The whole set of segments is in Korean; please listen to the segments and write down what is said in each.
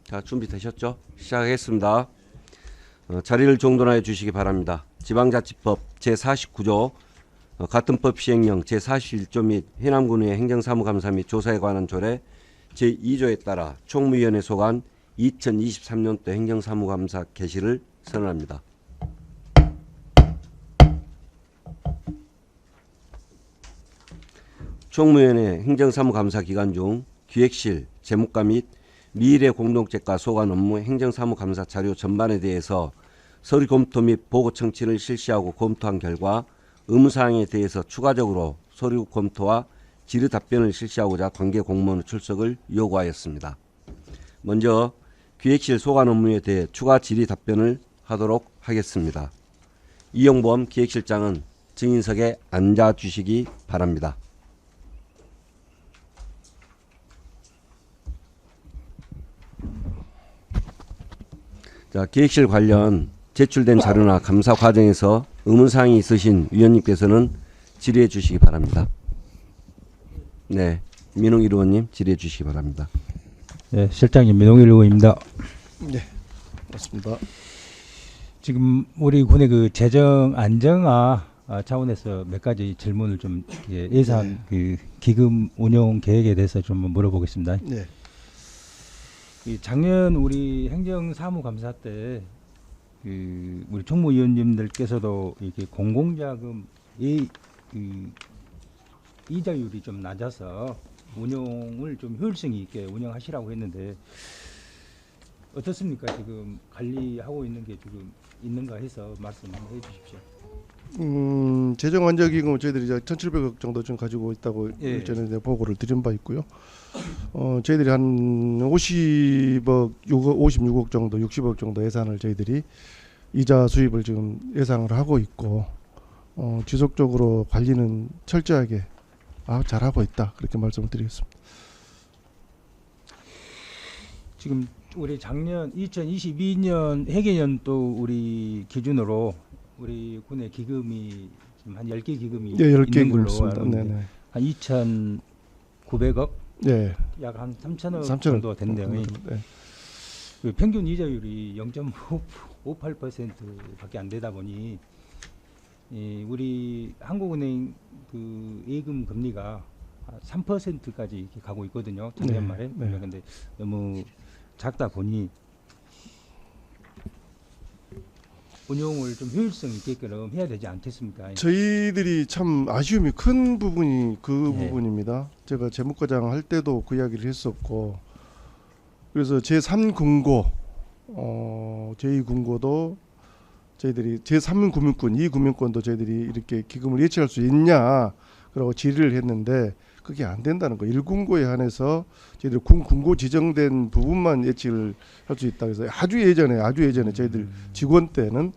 자, 준비되셨죠? 시작하겠습니다. 자리를 정돈하여 주시기 바랍니다. 지방자치법 제49조 같은 법 시행령 제41조 및 해남군의 행정사무감사 및 조사에 관한 조례 제2조에 따라 총무위원회 소관 2023년도 행정사무감사 개시를 선언합니다. 총무위원회 행정사무감사 기간 중 기획실, 재무과 및 미래 공동체과 소관 업무 행정사무감사 자료 전반에 대해서 서류 검토 및 보고 청취를 실시하고 검토한 결과 의무사항에 대해서 추가적으로 서류 검토와 질의 답변을 실시하고자 관계 공무원 출석을 요구하였습니다. 먼저 기획실 소관 업무에 대해 추가 질의 답변을 하도록 하겠습니다. 이영범 기획실장은 증인석에 앉아주시기 바랍니다. 자, 기획실 관련 제출된 자료나 감사 과정에서 의문사항이 있으신 위원님께서는 질의해 주시기 바랍니다. 네, 민홍일 의원님 질의해 주시기 바랍니다. 네, 실장님 민홍일 의원입니다. 네, 맞습니다. 지금 우리 군의 그 재정 안정화 차원에서 몇 가지 질문을 좀 예산 그 기금 운용 계획에 대해서 좀 물어보겠습니다. 네, 이 작년 우리 행정사무감사 때 그 우리 총무위원님들께서도 이렇게 공공자금의 그 이자율이 좀 낮아서 운용을 좀 효율성 있게 운영하시라고 했는데 어떻습니까? 지금 관리하고 있는 게 지금 있는가 해서 말씀 한번 해주십시오. 재정안정기금은 저희들이 이제 1,700억 정도 좀 가지고 있다고 예. 전에 보고를 드린 바 있고요. 저희들이 한 50억, 56억 정도, 60억 정도 예산을 저희들이 이자 수입을 지금 예상을 하고 있고 지속적으로 관리는 철저하게 잘하고 있다 그렇게 말씀을 드리겠습니다. 지금 우리 작년 2022년 회계연도 우리 기준으로 우리 군의 기금이 지금 한 10개 기금이 네, 10개 있는 걸로 있습니다. 알고 있는데 네네. 한 2,900억 네, 약 한 3,000억 3,000억 정도 된대요. 네. 그 평균 이자율이 0.58%밖에 안 되다 보니 우리 한국은행 그 예금 금리가 3%까지 이렇게 가고 있거든요. 작년 네, 말에. 네. 근데 너무 작다 보니 운용을 좀 효율성 있게끔 해야 되지 않겠습니까? 저희들이 참 아쉬움이 큰 부분이 그 예. 부분입니다. 제가 재무과장 할 때도 그 이야기를 했었고, 그래서 제3금고, 제2금고도 저희들이 제3금융권, 2금융권도 저희들이 이렇게 기금을 예치할 수 있냐, 그러고 질의를 했는데 그게 안 된다는 거. 1금고에 한해서 저희들 금고 지정된 부분만 예치를 할 수 있다. 그래서 아주 예전에 저희들 직원 때는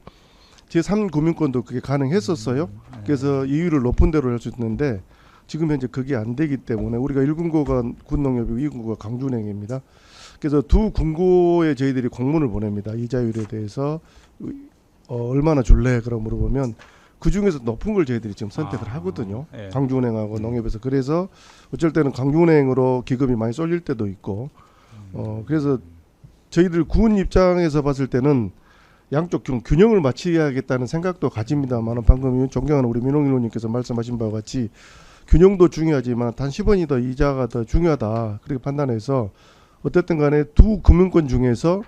제3금융권도 그게 가능했었어요. 그래서 이율을 높은 대로 할 수 있는데 지금 현재 그게 안 되기 때문에 우리가 1금고가 군농협이고 2금고가 강준행입니다. 그래서 두 금고에 저희들이 공문을 보냅니다. 이자율에 대해서 얼마나 줄래? 그럼 물어보면 그 중에서 높은 걸 저희들이 지금 선택을 하거든요. 예. 강준은행하고 농협에서. 그래서 어쩔 때는 강준은행으로 기금이 많이 쏠릴 때도 있고 그래서 저희들 군 입장에서 봤을 때는 양쪽 좀 균형을 맞춰야겠다는 생각도 가집니다만 방금 존경하는 우리 민홍일 의원님께서 말씀하신 바와 같이 균형도 중요하지만 단 10원이 더 이자가 더 중요하다 그렇게 판단해서 어쨌든 간에 두 금융권 중에서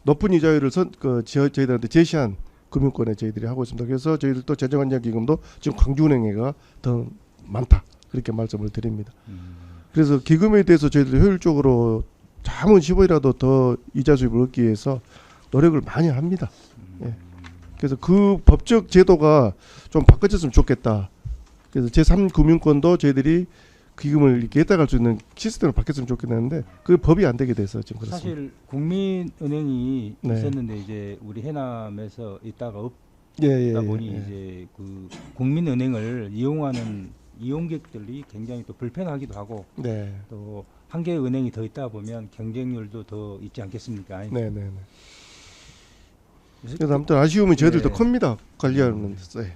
높은 이자율을 저희들한테 제시한 금융권에 저희들이 하고 있습니다. 그래서 저희들도 재정안정기금도 지금 광주은행에가 더 많다 그렇게 말씀을 드립니다. 그래서 기금에 대해서 저희들이 효율적으로 잠은 10원이라도 더 이자 수입을 얻기 위해서 노력을 많이 합니다. 예. 그래서 그 법적 제도가 좀 바꿔졌으면 좋겠다. 그래서 제3금융권도 저희들이 기금을 이렇게 예탁할 수 있는 시스템을 바뀌었으면 좋겠는데 그 법이 안 되게 돼서 지금 그렇습니다. 사실 국민은행이 네. 있었는데 이제 우리 해남에서 있다가 없다 예, 보니 이제 그 국민은행을 이용하는 이용객들이 굉장히 또 불편하기도 하고 네, 또 한 개의 은행이 더 있다 보면 경쟁률도 더 있지 않겠습니까? 네, 네. 그래서 아무튼 아쉬움이 저희들도 네. 큽니다. 관리하는 데서. 예.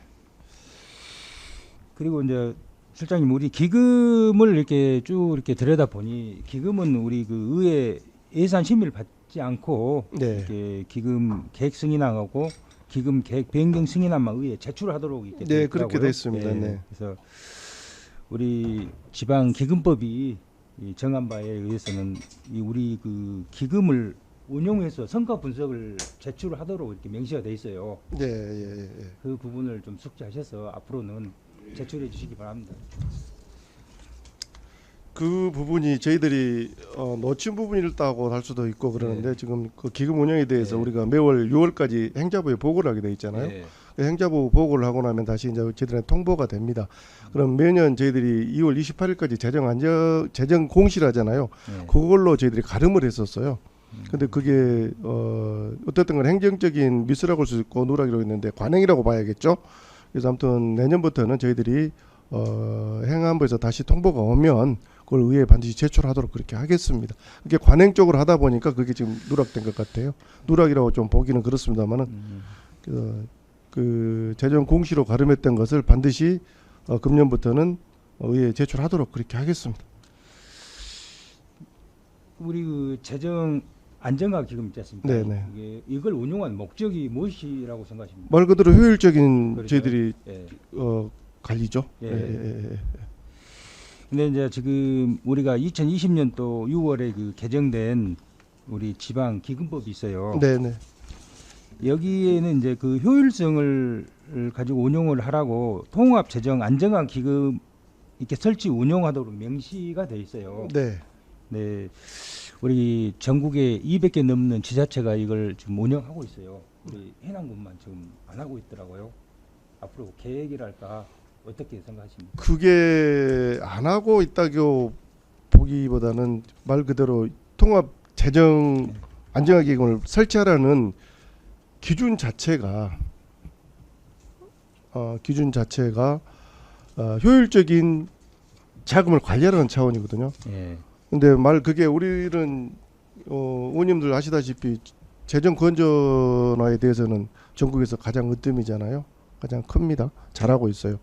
그리고 이제 실장님 우리 기금을 이렇게 쭉 이렇게 들여다 보니 기금은 우리 그 의회 예산 심의를 받지 않고 네. 이렇게 기금 계획 승인하고 기금 계획 변경 승인안만 의회에 제출하도록 이렇게 네, 되어 그렇게 있더라고요. 돼 있습니다. 네. 그래서 우리 지방 기금법이 이 정한 바에 의해서는 이 우리 그 기금을 운용해서 성과 분석을 제출하도록 이렇게 명시가 돼 있어요. 예, 예, 예. 그 부분을 좀 숙지하셔서 앞으로는 제출해 주시기 바랍니다. 그 부분이 저희들이 놓친 부분이었다고 할 수도 있고 그러는데 지금 그 기금 운영에 대해서 네. 우리가 매월 6월까지 행자부에 보고를 하게 돼 있잖아요. 네. 그 행자부 보고를 하고 나면 다시 이제 저희들한테 통보가 됩니다. 그럼 매년 저희들이 2월 28일까지 재정 공시하잖아요. 네. 그걸로 저희들이 가름을 했었어요. 근데 그게 어쨌든 간 행정적인 미스라고 할 수 있고 누락이라고 했는데 관행이라고 봐야겠죠. 그래서 아무튼 내년부터는 저희들이 행안부에서 다시 통보가 오면 그걸 의회에 반드시 제출하도록 그렇게 하겠습니다. 그게 관행적으로 하다 보니까 그게 지금 누락된 것 같아요. 누락이라고 좀 보기는 그렇습니다만은 그 재정 공시로 가름했던 것을 반드시 금년부터는 의회에 제출하도록 그렇게 하겠습니다. 우리 그 재정 안정화 기금 있지 않습니까? 네네. 이걸 운용한 목적이 무엇이라고 생각하십니까? 말 그대로 효율적인 그렇죠. 저희들이 예. 관리죠. 예. 예. 근데 이제 지금 우리가 2020년도 6월에 그 개정된 우리 지방 기금법이 있어요. 네네. 여기에는 이제 그 효율성을 가지고 운용을 하라고 통합 재정 안정화 기금 이렇게 설치 운용하도록 명시가 돼 있어요. 네. 네, 우리 전국에 200개 넘는 지자체가 이걸 지금 운영하고 있어요. 우리 해남군만 지금 안 하고 있더라고요. 앞으로 계획이랄까 어떻게 생각하십니까? 그게 안 하고 있다고 보기보다는 말 그대로 통합 재정 안정화 기금을 설치하라는 기준 자체가 효율적인 자금을 관리하라는 차원이거든요. 예. 근데 그게 우리는 의원님들 아시다시피 재정 건전화에 대해서는 전국에서 가장 으뜸이잖아요. 가장 큽니다. 잘하고 있어요.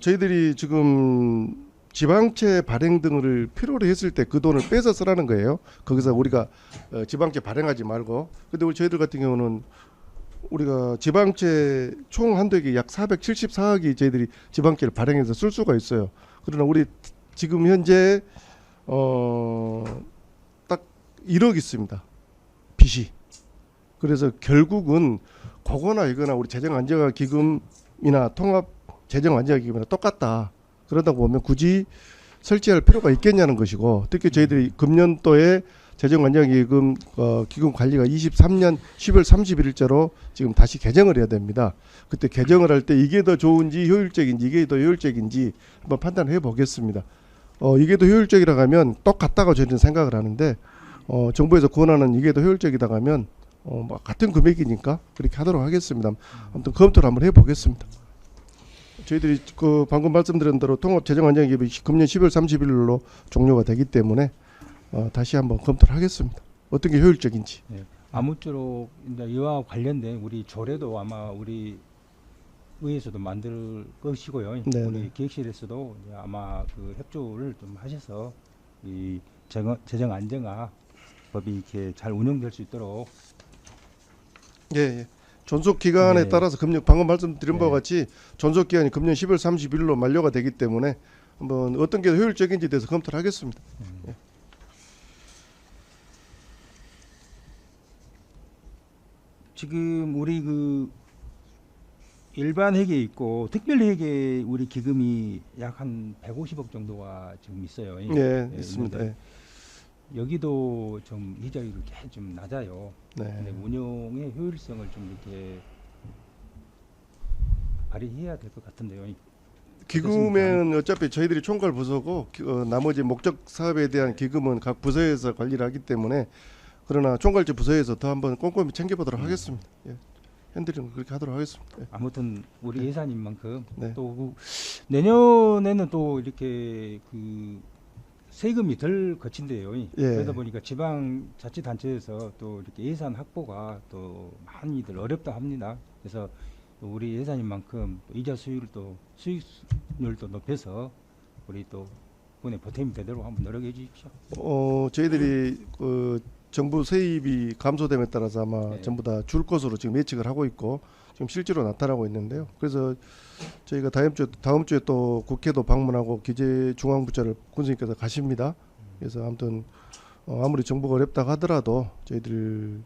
저희들이 지금 지방채 발행 등을 필요로 했을 때 그 돈을 빼서 쓰라는 거예요. 거기서 우리가 지방채 발행하지 말고. 근데 우리 저희들 같은 경우는 우리가 지방채 총 한도액이 약 474억이 저희들이 지방채를 발행해서 쓸 수가 있어요. 그러나 우리 지금 현재 딱 1억 있습니다. 빚이. 그래서 결국은 그거나 이거나 우리 재정 안정화 기금이나 통합 재정 안정화 기금이나 똑같다. 그러다 보면 굳이 설치할 필요가 있겠냐는 것이고, 특히 저희들이 금년도에 재정 안정화 기금 기금 관리가 23년 10월 31일자로 지금 다시 개정을 해야 됩니다. 그때 개정을 할 때 이게 더 좋은지 효율적인지 이게 더 효율적인지 한번 판단해 보겠습니다. 이게 더 효율적이라고 하면 똑같다고 저희는 생각을 하는데 정부에서 권하는 이게 더 효율적이다 하면 뭐 같은 금액이니까 그렇게 하도록 하겠습니다. 아무튼 검토를 한번 해보겠습니다. 저희들이 그 방금 말씀드린 대로 통합 재정 안정화 기금이 금년 10월 30일로 종료가 되기 때문에 다시 한번 검토를 하겠습니다. 어떤 게 효율적인지. 네. 아무쪼록 이제 이와 관련된 우리 조례도 아마 우리 의회에서도 만들 것이고요. 네네. 우리 기획실에서도 이제 아마 그 협조를 좀 하셔서 이 재정 안정화 법이 이렇게 잘 운영될 수 있도록. 예. 존속 기간에 네. 따라서 방금 말씀드린 바와 네. 같이 존속 기간이 금년 10월 30일로 만료가 되기 때문에 한번 어떤 게 효율적인지에 대해서 검토를 하겠습니다. 예. 지금 우리 그 일반 회계 있고 특별 회계 우리 기금이 약 한 150억 정도가 지금 있어요. 네, 예, 있습니다. 있는데 여기도 좀 이자율이 좀 낮아요. 네. 근데 운용의 효율성을 좀 이렇게 발휘해야 될 것 같은데요. 기금은 어차피 저희들이 총괄 부서고 나머지 목적 사업에 대한 기금은 각 부서에서 관리를 하기 때문에 그러나 총괄직 부서에서 더 한번 꼼꼼히 챙겨보도록 하겠습니다. 예. 핸들링 그렇게 하도록 하겠습니다. 예. 아무튼 우리 예산인 만큼 네. 또 내년에는 또 이렇게 그 세금이 덜 거친대요. 예. 그러다 보니까 지방자치단체에서 또 이렇게 예산 확보가 또 많이들 어렵다 합니다. 그래서 또 우리 예산인 만큼 또 이자 수익률도 높여서 우리 또 군의 보탬이 되도록 한번 노력해 주십시오. 저희들이 정부 세입이 감소됨에 따라서 아마 네. 전부 다 줄 것으로 지금 예측을 하고 있고 지금 실제로 나타나고 있는데요. 그래서 저희가 다음 주에 또 국회도 방문하고 기재중앙부처를 군수님께서 가십니다. 그래서 아무튼 아무리 정부가 어렵다 하더라도 저희들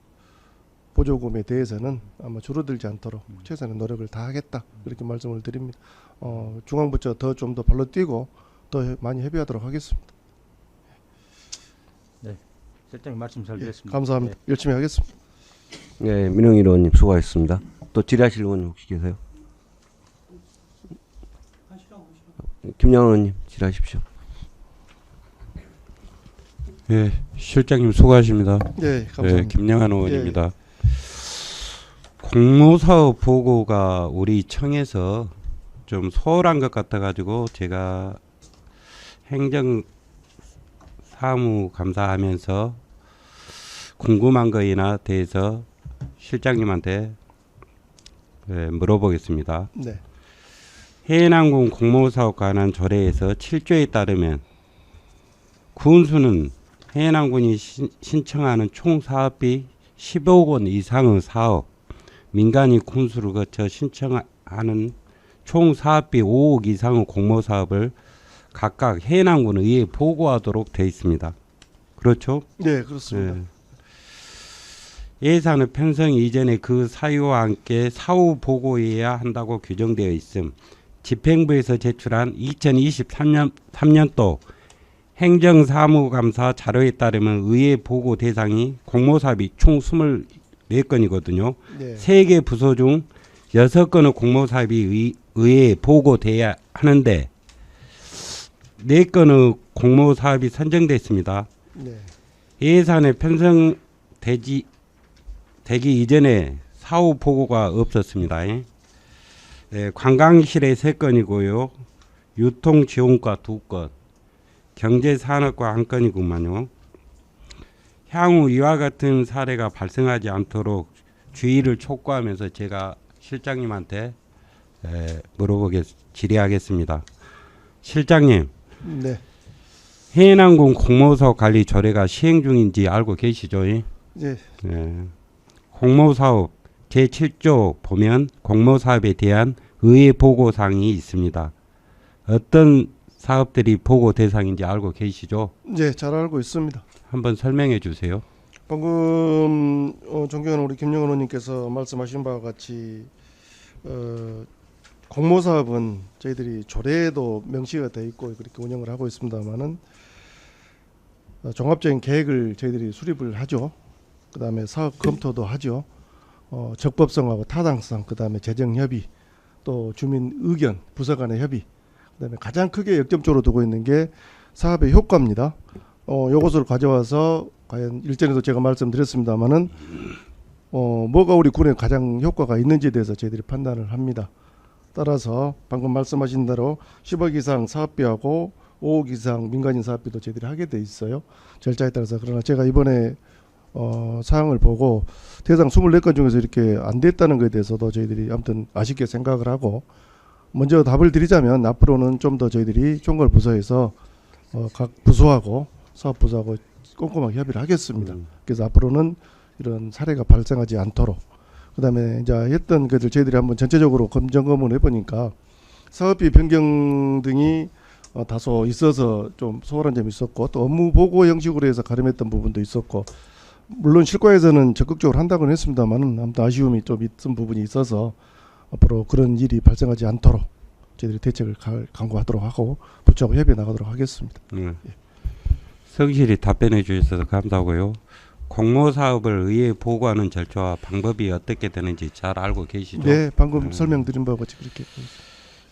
보조금에 대해서는 아마 줄어들지 않도록 최선의 노력을 다하겠다 그렇게 말씀을 드립니다. 중앙부처 좀 더 발로 뛰고 더 많이 협의하도록 하겠습니다. 실장님 말씀 잘 들었습니다. 감사합니다. 열심히 하겠습니다. 네, 민영일 의원님 수고하셨습니다. 또 질의하실 의원님 혹시 계세요? 김영환 의원님 질의하십시오. 예, 실장님 수고하십니다. 네, 예, 감사합니다. 김영환 의원입니다. 공모사업 보고가 우리 청에서 좀 소홀한 것 같아가지고 제가 행정사무감사하면서 궁금한 거에나 대해서 실장님한테 물어보겠습니다. 네, 해남군 공모사업 관한 조례에서 7조에 따르면 군수는 해남군이 신청하는 총 사업비 15억 원 이상의 사업, 민간이 군수를 거쳐 신청하는 총 사업비 5억 이상의 공모사업을 각각 해남군 의회에 보고하도록 되어 있습니다. 그렇죠? 네, 그렇습니다. 네. 예산의 편성 이전에 그 사유와 함께 사후 보고해야 한다고 규정되어 있음. 집행부에서 제출한 2023년도 행정사무감사 자료에 따르면 의회 보고 대상이 공모사업이 총 24건이거든요. 네, 3개 부서 중 6건의 공모사업이 의회에 보고돼야 하는데 4건의 공모사업이 선정됐습니다. 네, 예산에 편성되기 이전에 사후 보고가 없었습니다. 관광실에 3건이고요. 유통지원과 2건, 경제산업과 1건이구만요. 향후 이와 같은 사례가 발생하지 않도록 주의를 촉구하면서 제가 실장님한테 질의하겠습니다. 실장님, 네, 해남군 공모사업 관리 조례가 시행 중인지 알고 계시죠? 네, 공모사업 제7조 보면 공모사업에 대한 의회 보고사항이 있습니다. 어떤 사업들이 보고 대상인지 알고 계시죠? 네, 잘 알고 있습니다. 한번 설명해 주세요. 방금 존경하는 우리 김영환 의원님께서 말씀하신 바와 같이 공모사업은 저희들이 조례에도 명시가 되어 있고 그렇게 운영을 하고 있습니다만은 종합적인 계획을 저희들이 수립을 하죠. 그다음에 사업 검토도 하죠. 적법성하고 타당성, 그다음에 재정 협의, 또 주민 의견, 부서 간의 협의, 그다음에 가장 크게 역점적으로 두고 있는 게 사업의 효과입니다. 요것을 가져와서 과연 일전에도 제가 말씀드렸습니다만은 뭐가 우리 군에 가장 효과가 있는지에 대해서 저희들이 판단을 합니다. 따라서 방금 말씀하신 대로 10억 이상 사업비하고 5억 이상 민간인 사업비도 저희들이 하게 돼 있어요. 절차에 따라서. 그러나 제가 이번에 사항을 보고 대상 24건 중에서 이렇게 안 됐다는 것에 대해서도 저희들이 아무튼 아쉽게 생각을 하고, 먼저 답을 드리자면 앞으로는 좀 더 저희들이 총괄부서에서 각 부서하고 사업부서하고 꼼꼼하게 협의를 하겠습니다. 그래서 앞으로는 이런 사례가 발생하지 않도록, 그다음에 이제 했던 것들 저희들이 한번 전체적으로 점검을 해보니까 사업비 변경 등이 다소 있어서 좀 소홀한 점이 있었고, 또 업무 보고 형식으로 해서 가름했던 부분도 있었고, 물론 실과에서는 적극적으로 한다고는 했습니다만은 아무튼 아쉬움이 좀 있은 부분이 있어서 앞으로 그런 일이 발생하지 않도록 저희들이 대책을 강구하도록 하고 부처하고 협의해 나가도록 하겠습니다. 성실히 답변해 주셔서 감사하고요. 공모사업을 의회에 보고하는 절차와 방법이 어떻게 되는지 잘 알고 계시죠? 네, 방금 설명드린 바와 같이 그렇게.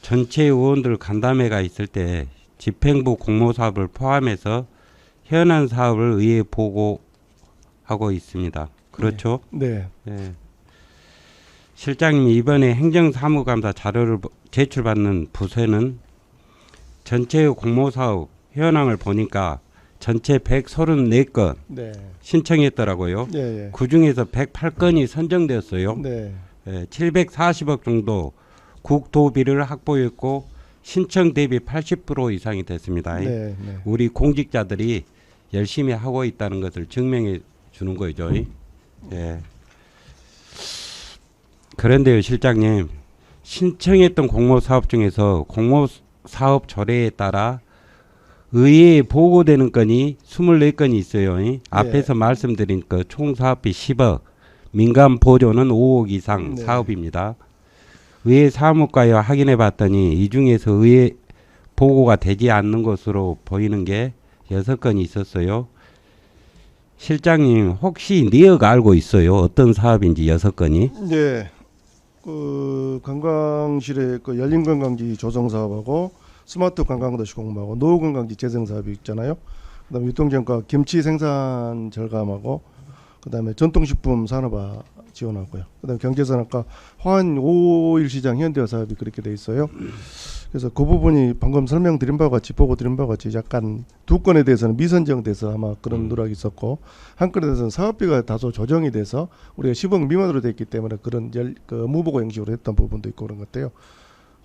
전체 의원들 간담회가 있을 때 집행부 공모사업을 포함해서 현안 사업을 의회에 보고하고 있습니다. 그렇죠? 네, 네. 실장님이 이번에 행정사무감사 자료를 제출받는 부서는 전체의 공모사업 현황을 보니까 전체 134건 네, 신청했더라고요. 네, 그 중에서 108건이 선정되었어요. 네, 740억 정도 국도비를 확보했고 신청 대비 80% 이상이 됐습니다. 네, 네, 우리 공직자들이 열심히 하고 있다는 것을 증명해 주는 거죠. 예. 그런데요, 실장님, 신청했던 공모사업 중에서 공모사업 조례에 따라 의회에 보고되는 건이 24건이 있어요. 앞에서 말씀드린 그 총 사업비 10억, 민간 보조는 5억 이상 네. 사업입니다. 의회 사무과에 확인해 봤더니 이 중에서 의회 보고가 되지 않는 것으로 보이는 게 6건이 있었어요. 실장님 혹시 내역 알고 있어요? 어떤 사업인지 6건이? 네. 그 관광실의 그 열린 관광지 조성 사업하고 스마트 관광도시 공모하고 노후 관광지 재생 사업이 있잖아요. 그다음에 유통정가 김치 생산 절감하고 그다음에 전통식품 산업화 지원하고요. 그다음에 경제산업과 화한 5일 시장 현대화 사업이 그렇게 돼 있어요. 그래서 그 부분이 방금 설명드린 바와 같이 보고 드린 바와 같이 약간 2건에 대해서는 미선정돼서 아마 그런 누락이 있었고 한 건에 대해서는 사업비가 다소 조정이 돼서 우리가 10억 미만으로 됐기 때문에 그런 그 무보고 형식으로 했던 부분도 있고 그런 것 같아요.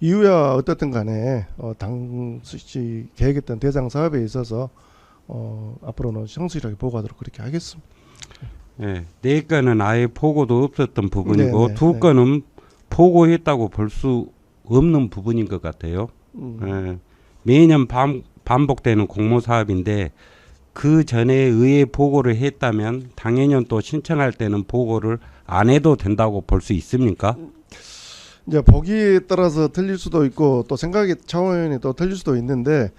이후야 어떻든 간에 당시 계획했던 대상 사업에 있어서 앞으로는 성실하게 보고하도록 그렇게 하겠습니다. 네, 4건은 아예 보고도 없었던 부분이고 네, 네, 2건은 보고했다고 볼 수 없는 부분인 것 같아요. 예, 매년 반복되는 공모사업인데 그 전에 의회 보고를 했다면 당연히 또 신청할 때는 보고를 안 해도 된다고 볼 수 있습니까? 이제 보기에 따라서 틀릴 수도 있고 또 생각의 차원이 또 틀릴 수도 있는데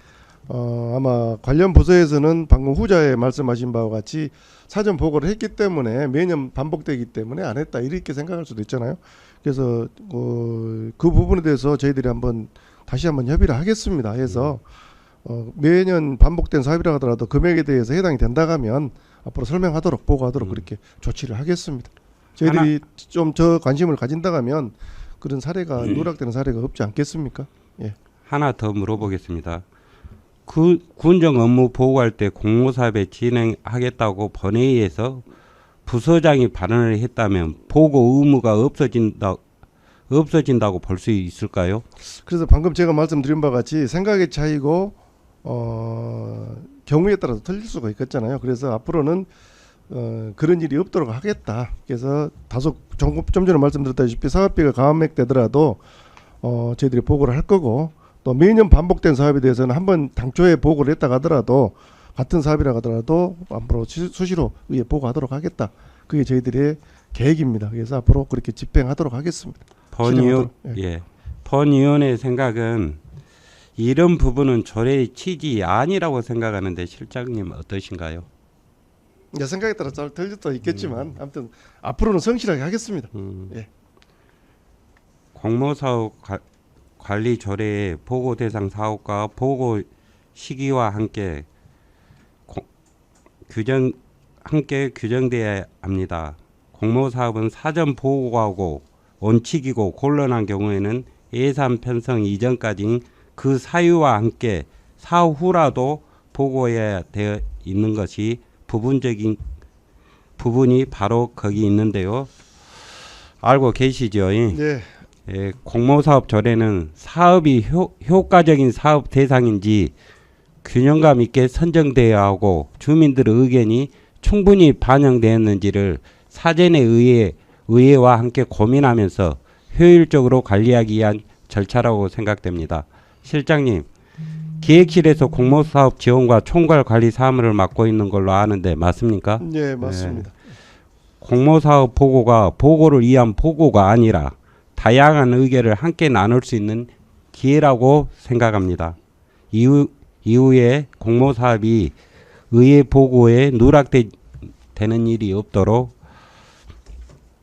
아마 관련 부서에서는 방금 후자에 말씀하신 바와 같이 사전 보고를 했기 때문에 매년 반복되기 때문에 안 했다 이렇게 생각할 수도 있잖아요. 그래서 그 부분에 대해서 저희들이 다시 한번 협의를 하겠습니다. 해서 매년 반복된 사업이라 하더라도 금액에 대해서 해당이 된다 하면 앞으로 설명하도록 보고하도록 그렇게 조치를 하겠습니다. 저희들이 좀 저 관심을 가진다 하면 그런 사례가 누락되는 사례가 없지 않겠습니까? 예. 하나 더 물어보겠습니다. 그 군정 업무 보고할 때 공모사업에 진행하겠다고 본회의에서 부서장이 발언을 했다면 보고 의무가 없어진다고 볼 수 있을까요? 그래서 방금 제가 말씀드린 바와 같이 생각의 차이고 경우에 따라서 틀릴 수가 있겠잖아요. 그래서 앞으로는 그런 일이 없도록 하겠다. 그래서 다소 좀 전에 말씀드렸다시피 사업비가 감액되더라도 저희들이 보고를 할 거고 또 매년 반복된 사업에 대해서는 한번 당초에 보고를 했다가 하더라도 같은 사업이라 하더라도 앞으로 수시로 의회 보고하도록 하겠다. 그게 저희들의 계획입니다. 그래서 앞으로 그렇게 집행하도록 하겠습니다. 본위원의 생각은 이런 부분은 조례의 취지 아니라고 생각하는데 실장님 어떠신가요? 생각에 따라 잘 틀릴 수도 있겠지만 아무튼 앞으로는 성실하게 하겠습니다. 예. 공모사업 관리 조례의 보고 대상 사업과 보고 시기와 함께 규정돼야 합니다. 공모사업은 사전 보고하고 원칙이고 곤란한 경우에는 예산 편성 이전까지 그 사유와 함께 사후 후라도 보고해야 되어 있는 것이 부분적인 부분이 바로 거기 있는데요. 알고 계시죠? 네. 공모사업 조례는 사업이 효과적인 사업 대상인지 균형감 있게 선정되어야 하고 주민들의 의견이 충분히 반영되었는지를 사전에 의회와 함께 고민하면서 효율적으로 관리하기 위한 절차라고 생각됩니다. 실장님, 기획실에서 공모사업 지원과 총괄 관리 사무를 맡고 있는 걸로 아는데 맞습니까? 네, 맞습니다. 공모사업 보고가 보고를 위한 보고가 아니라 다양한 의견을 함께 나눌 수 있는 기회라고 생각합니다. 이후에 공모사업이 의회 보고에 누락되는 일이 없도록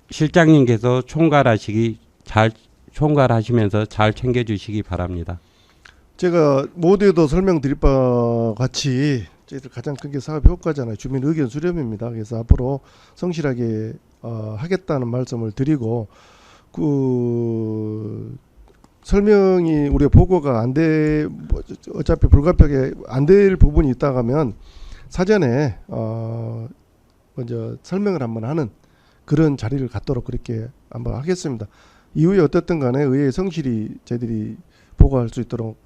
실장님께서 총괄하시면서 잘 챙겨주시기 바랍니다. 제가 모두에도 설명드릴 바와 같이 저희들 가장 큰 게 사업 효과잖아요. 주민 의견 수렴입니다. 그래서 앞으로 성실하게 하겠다는 말씀을 드리고 그 설명이 우리가 보고가 어차피 불가피하게 안 될 부분이 있다 하면 사전에 먼저 설명을 한번 하는 그런 자리를 갖도록 그렇게 한번 하겠습니다. 이후에 어떻든 간에 의회 성실히 저희들이 보고할 수 있도록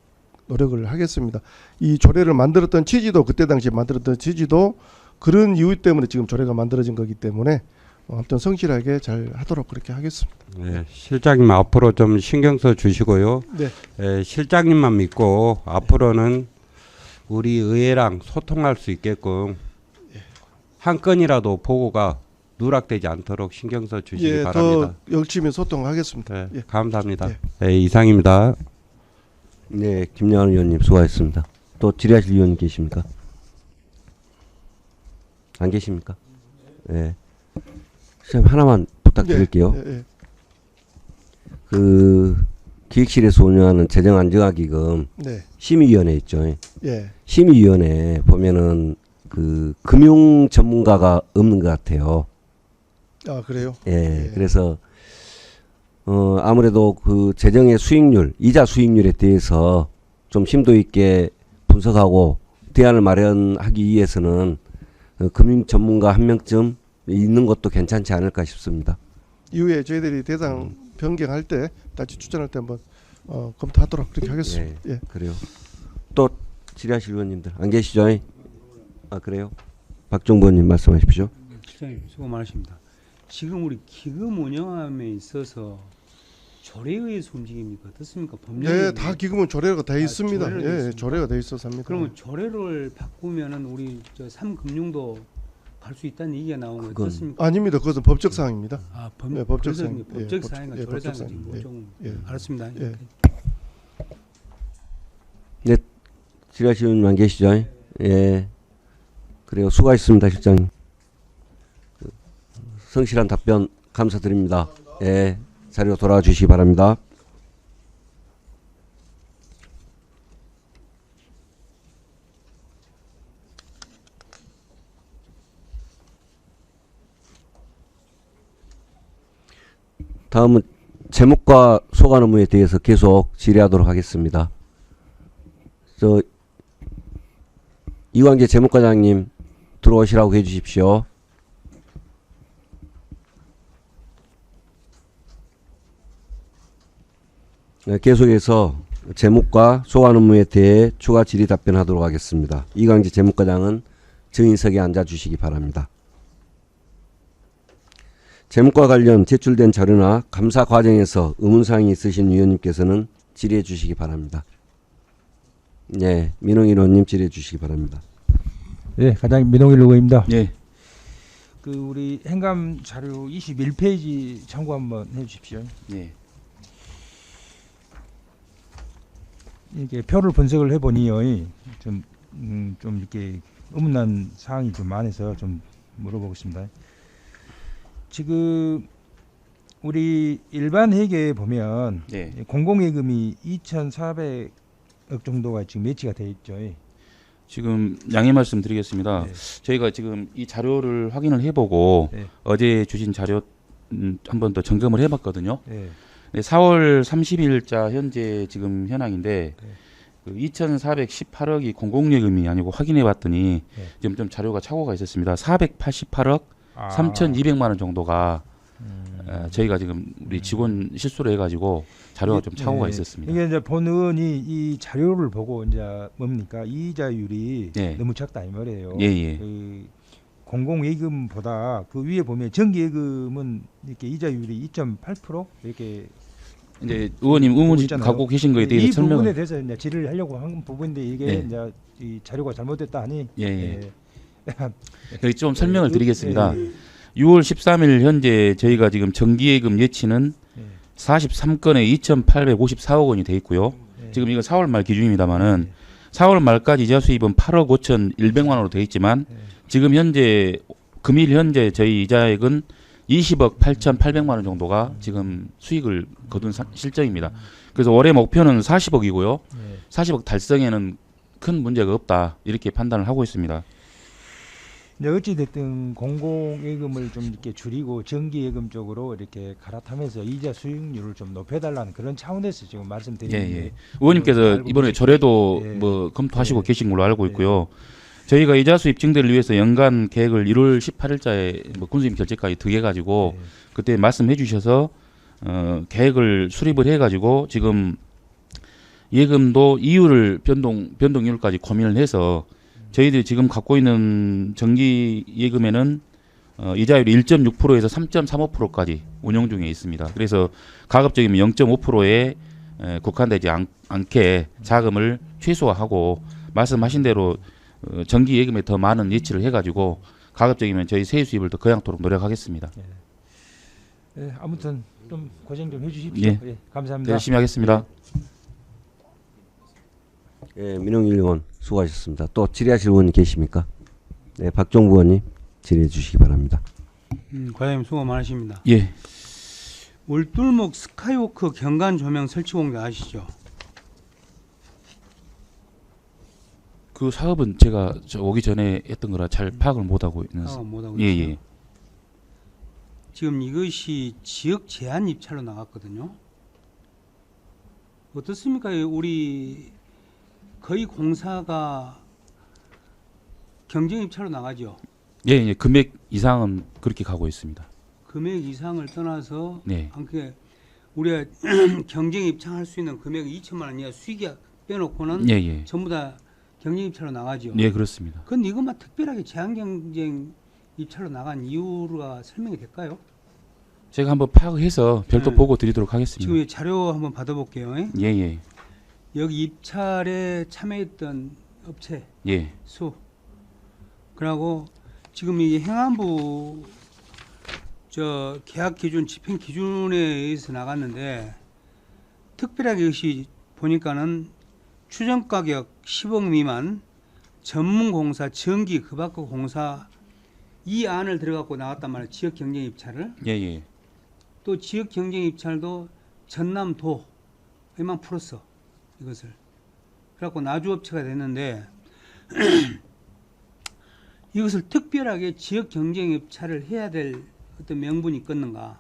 노력을 하겠습니다. 이 조례를 만들었던 취지도 그때 당시에 만들었던 취지도 그런 이유 때문에 지금 조례가 만들어진 거기 때문에 아무튼 성실하게 잘 하도록 그렇게 하겠습니다. 네, 실장님 앞으로 좀 신경 써 주시고요. 네. 실장님만 믿고 앞으로는 우리 의회랑 소통할 수 있게끔 한 건이라도 보고가 누락되지 않도록 신경 써 주시기 예, 바랍니다. 더 열심히 소통하겠습니다. 네, 예. 감사합니다. 예. 네, 이상입니다. 네, 김영환 의원님 수고하셨습니다. 또 질의하실 의원님 계십니까? 안 계십니까? 네. 시장님 하나만 부탁드릴게요. 예, 예. 그 기획실에서 운영하는 재정안정화기금 네. 심의위원회 있죠. 예. 심의위원회 보면은 그 금융 전문가가 없는 것 같아요. 아, 그래요? 예, 예. 그래서 아무래도 그 재정의 수익률, 이자 수익률에 대해서 좀 심도 있게 분석하고 대안을 마련하기 위해서는 금융 전문가 한 명쯤 있는 것도 괜찮지 않을까 싶습니다. 이후에 저희들이 대상 변경할 때 다시 추천할 때 한번 검토하도록 그렇게 하겠습니다. 예. 그래요. 또 질의하실 의원님들 안 계시죠? 아, 그래요? 박정부 의원님 말씀하십시오. 실장님 수고 많으십니다. 지금 우리 기금 운영함에 있어서 조례에 의해서 움직입니까? 어떻습니까? 법령에 네, 다 기금은 조례가 돼 있습니다. 조례로 돼 예, 있습니다. 조례가 돼 있어서 합니다. 그러면 조례를 바꾸면은 우리 저 3금융도 갈 수 있다는 얘기가 나오는 거 그건 어떻습니까? 아닙니다. 그것은 법적 사항입니다. 아, 네, 법적 그래서 사항. 이제 예, 법적 법- 사항과 예, 조례 법적 사항이 사항. 지금 예, 좀 예. 알았습니다. 예. 질의하실 의원님 안 계시죠? 예. 그래요. 수고하셨습니다, 실장님. 성실한 답변 감사드립니다. 예. 자리로 돌아와 주시기 바랍니다. 다음은 제목과 소관 업무에 대해서 계속 질의하도록 하겠습니다. 이광재 재무과장님 들어오시라고 해주십시오. 네, 계속해서 제목과 소관 업무에 대해 추가 질의 답변하도록 하겠습니다. 이광재 재무과장은 증인석에 앉아주시기 바랍니다. 제목과 관련 제출된 자료나 감사 과정에서 의문사항이 있으신 위원님께서는 질의해 주시기 바랍니다. 네, 민홍일 의원님 질의해 주시기 바랍니다. 예, 과장님 민홍일 의원입니다. 예. 그 우리 행감 자료 21페이지 참고 한번 해주십시오. 예. 이게 표를 분석을 해보니요, 좀 이렇게 의문난 사항이 좀 많아서 좀 물어보겠습니다. 지금 우리 일반 회계에 보면 예. 공공예금이 2,400억 정도가 지금 매치가 돼 있죠. 지금 양해 말씀드리겠습니다. 네. 저희가 지금 이 자료를 확인을 해보고 네. 어제 주신 자료 한 번 더 점검을 해봤거든요. 네. 네, 4월 30일자 현재 지금 현황인데 네. 그 2,418억이 공공예금이 아니고 확인해봤더니 네. 지금 좀 자료가 착오가 있었습니다. 488억 3,200만 원 정도가 저희가 지금 우리 직원 실수를 해가지고 자료가 좀 착오가 있었습니다. 이게 이제 본 의원이 이 자료를 보고 이제 뭡니까 이자율이 네. 너무 작다 이 말이에요. 예예. 그 공공예금보다 그 위에 보면 정기예금은 이렇게 이자율이 2.8% 이렇게 이제 의원님 의문 있잖아요. 갖고 계신 거에 대해서 이 설명. 부분에 대해서 이제 질의를 하려고 한 부분인데 이게 네. 이제 이 자료가 잘못됐다 하니 예. 여기 좀 설명을 드리겠습니다. 예. 6월 13일 현재 저희가 지금 정기예금 예치는 예. 43건에 2,854억 원이 돼 있고요. 예. 지금 이거 4월 말 기준입니다만은 4월 말까지 이자 수입은 8억 5,100만 원으로 돼 있지만 예. 지금 현재 금일 현재 저희 이자액은 20억 8,800만 원 정도가 지금 수익을 거둔 실정입니다. 그래서 올해 목표는 40억이고요. 예. 40억 달성에는 큰 문제가 없다 이렇게 판단을 하고 있습니다. 이제 어찌 됐든 공공예금을 좀 이렇게 줄이고 정기예금 쪽으로 이렇게 갈아타면서 이자 수익률을 좀 높여달라는 그런 차원에서 지금 말씀드리는 예. 의원님께서 알고 이번에 계시죠? 조례도 예. 뭐 검토하시고 예. 계신 걸로 알고 있고요. 저희가 이자 수입 증대를 위해서 연간 계획을 1월 18일자에 뭐 군수님 결재까지 득해 가지고 그때 말씀해 주셔서 계획을 수립을 해 가지고 지금 예금도 이율을 변동률까지 고민을 해서 저희들이 지금 갖고 있는 정기 예금에는 이자율이 1.6%에서 3.35%까지 운용 중에 있습니다. 그래서 가급적이면 0.5%에 국한되지 않게 자금을 최소화하고 말씀하신 대로 정기 예금에 더 많은 예치를 해가지고 가급적이면 저희 세수 수입을 더 거양토록 노력하겠습니다. 예, 아무튼 좀 고생 좀 해주십시오. 예. 예, 감사합니다. 열심히 하겠습니다. 예, 민홍일 의원 수고하셨습니다. 또 질의하실 의원이 계십니까? 네, 박종부 의원님 질의해 주시기 바랍니다. 과장님 수고 많으십니다. 예, 울둘목 스카이워크 경관 조명 설치 공개 아시죠? 그 사업은 제가 오기 전에 했던 거라 잘 파악을 못하고 있는. 못하고 예, 있어요. 예. 지금 이것이 지역 제한 입찰로 나갔거든요. 어떻습니까? 우리 거의 공사가 경쟁 입찰로 나가죠. 예, 예. 금액 이상은 그렇게 가고 있습니다. 금액 이상을 떠나서 네. 함께 우리가 경쟁 입찰할 수 있는 금액이 2천만 원 이하 수익이 빼놓고는 예, 예. 전부 다 경쟁 입찰로 나가죠. 예, 그렇습니다. 그런데 이것만 특별하게 제한 경쟁 입찰로 나간 이유가 설명이 될까요? 제가 한번 파악해서 별도 네. 보고 드리도록 하겠습니다. 지금 이 자료 한번 받아볼게요. 예, 예. 여기 입찰에 참여했던 업체 예. 수. 그리고 지금 이 행안부 저 계약 기준 집행 기준에 의해서 나갔는데 특별하게 이것이 보니까는 추정 가격 10억 미만 전문 공사 전기 그 밖의 공사 이 안을 들어갖고 나왔단 말이에요. 지역 경쟁 입찰을. 예, 예. 또 지역 경쟁 입찰도 전남도에만 풀었어. 이것을. 그래갖고 나주업체가 됐는데 이것을 특별하게 지역 경쟁 입찰을 해야 될 어떤 명분이 있겠는가.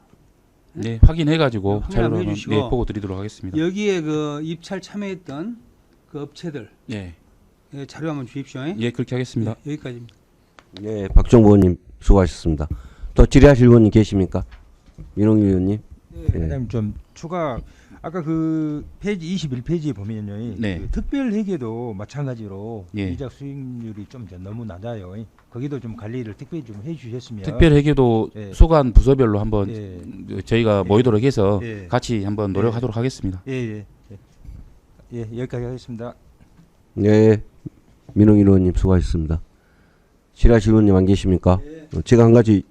네, 확인해가지고 확인 자료로 한번 한번 해주시고. 네, 보고 드리도록 하겠습니다. 여기에 그 입찰 참여했던 그 업체들 예, 예, 자료 한번 주십시오. 예, 그렇게 하겠습니다. 여기까지입니다. 네, 박종부 의원님 수고하셨습니다. 또 질의하실 의원님 계십니까? 민홍일 의원님. 예. 그다음 좀 추가 아까 그 페이지 21페이지에 보면요. 네. 그 특별 회계도 마찬가지로 예. 이자 수익률이 좀 너무 낮아요. 거기도 좀 관리를 특별히 좀 해주셨으면. 특별 회계도 예. 소관 부서별로 한번 예. 저희가 모이도록 해서 예. 같이 한번 노력하도록 하겠습니다. 예. 여기까지 하겠습니다. 네, 민홍일 의원님 수고하셨습니다. 질의하실 의원님 안 계십니까? 제가 한 가지